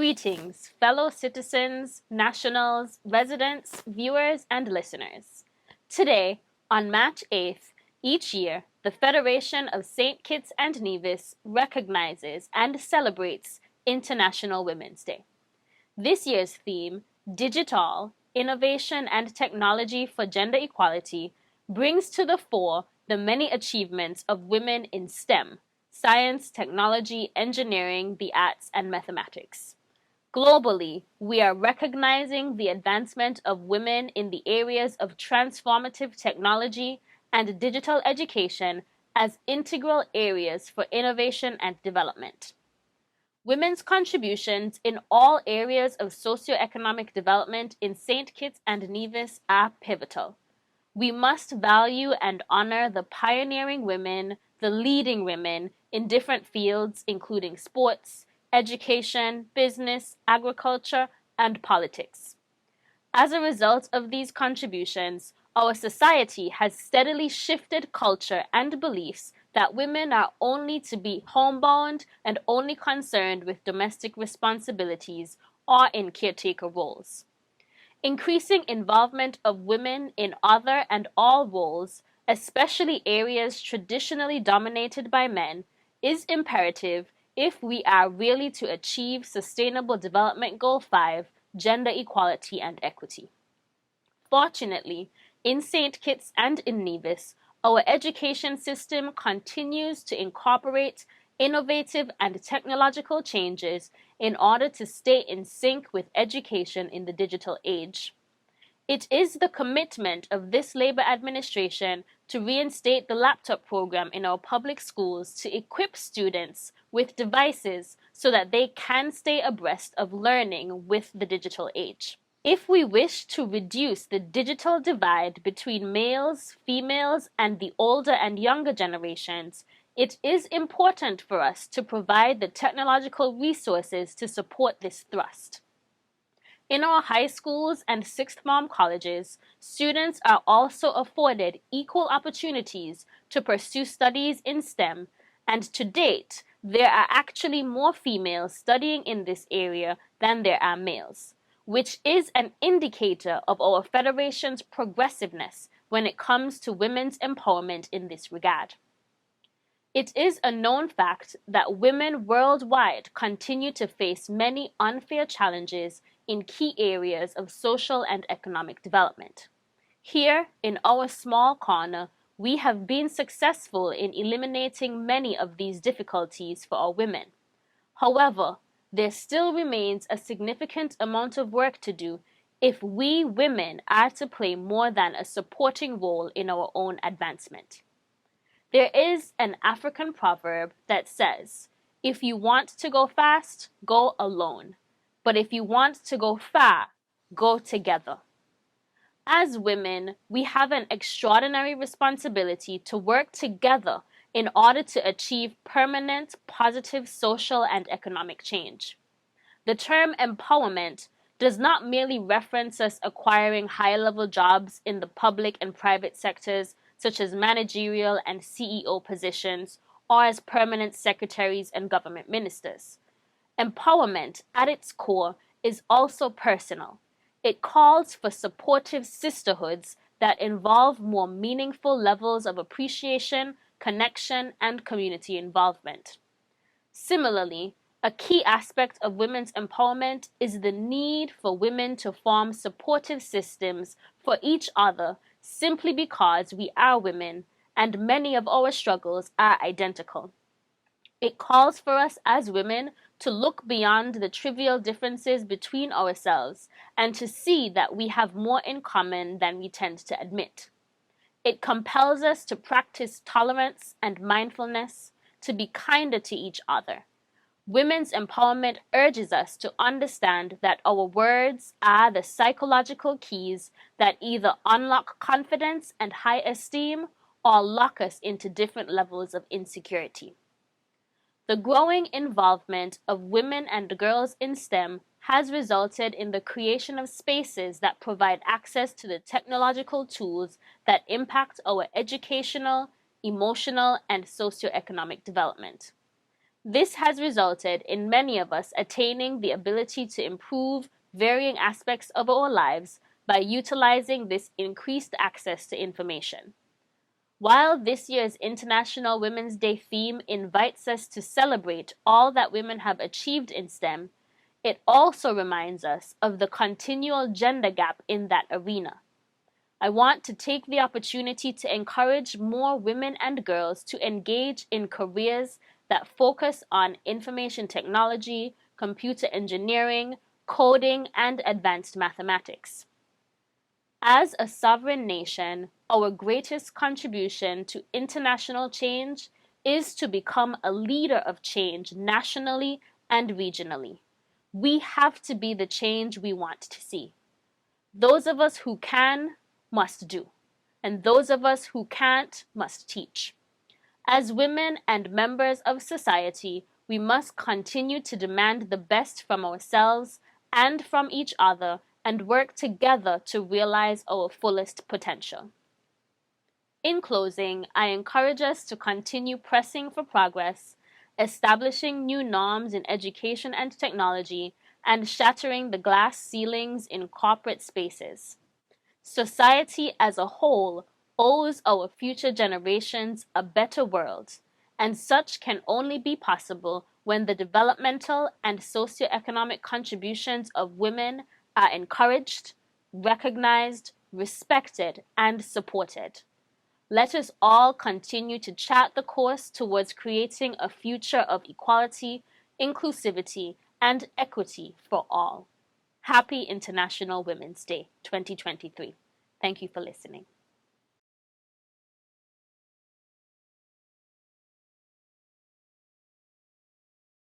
Greetings, fellow citizens, nationals, residents, viewers, and listeners. Today, on March 8th, each year, the Federation of St. Kitts and Nevis recognizes and celebrates International Women's Day. This year's theme, Digital, Innovation and Technology for Gender Equality, brings to the fore the many achievements of women in STEM, science, technology, engineering, the arts, and mathematics. Globally, we are recognizing the advancement of women in the areas of transformative technology and digital education as integral areas for innovation and development. Women's contributions in all areas of socioeconomic development in St. Kitts and Nevis are pivotal. We must value and honor the pioneering women, the leading women in different fields, including sports, education, business, agriculture, and politics. As a result of these contributions, our society has steadily shifted culture and beliefs that women are only to be homebound and only concerned with domestic responsibilities or in caretaker roles. Increasing involvement of women in other and all roles, especially areas traditionally dominated by men, is imperative if we are really to achieve Sustainable Development Goal 5, gender equality and equity. Fortunately, in St. Kitts and in Nevis, our education system continues to incorporate innovative and technological changes in order to stay in sync with education in the digital age. It is the commitment of this Labour administration to reinstate the laptop program in our public schools to equip students with devices so that they can stay abreast of learning with the digital age. If we wish to reduce the digital divide between males, females, and the older and younger generations, it is important for us to provide the technological resources to support this thrust. In our high schools and sixth form colleges, students are also afforded equal opportunities to pursue studies in STEM, and to date, there are actually more females studying in this area than there are males, which is an indicator of our Federation's progressiveness when it comes to women's empowerment in this regard. It is a known fact that women worldwide continue to face many unfair challenges in key areas of social and economic development. Here, in our small corner, we have been successful in eliminating many of these difficulties for our women. However, there still remains a significant amount of work to do if we women are to play more than a supporting role in our own advancement. There is an African proverb that says, "If you want to go fast, go alone. But if you want to go far, go together." As women, we have an extraordinary responsibility to work together in order to achieve permanent, positive social and economic change. The term empowerment does not merely reference us acquiring high-level jobs in the public and private sectors, such as managerial and CEO positions, or as permanent secretaries and government ministers. Empowerment, at its core, is also personal. It calls for supportive sisterhoods that involve more meaningful levels of appreciation, connection, and community involvement. Similarly, a key aspect of women's empowerment is the need for women to form supportive systems for each other simply because we are women and many of our struggles are identical. It calls for us as women to look beyond the trivial differences between ourselves and to see that we have more in common than we tend to admit. It compels us to practice tolerance and mindfulness, to be kinder to each other. Women's empowerment urges us to understand that our words are the psychological keys that either unlock confidence and high esteem or lock us into different levels of insecurity. The growing involvement of women and girls in STEM has resulted in the creation of spaces that provide access to the technological tools that impact our educational, emotional, and socioeconomic development. This has resulted in many of us attaining the ability to improve varying aspects of our lives by utilizing this increased access to information. While this year's International Women's Day theme invites us to celebrate all that women have achieved in STEM, it also reminds us of the continual gender gap in that arena. I want to take the opportunity to encourage more women and girls to engage in careers that focus on information technology, computer engineering, coding, and advanced mathematics. As a sovereign nation, our greatest contribution to international change is to become a leader of change nationally and regionally. We have to be the change we want to see. Those of us who can must do, and those of us who can't must teach. As women and members of society, we must continue to demand the best from ourselves and from each other and work together to realize our fullest potential. In closing, I encourage us to continue pressing for progress, establishing new norms in education and technology, and shattering the glass ceilings in corporate spaces. Society as a whole owes our future generations a better world, and such can only be possible when the developmental and socioeconomic contributions of women are encouraged, recognized, respected, and supported. Let us all continue to chart the course towards creating a future of equality, inclusivity, and equity for all. Happy International Women's Day 2023. Thank you for listening.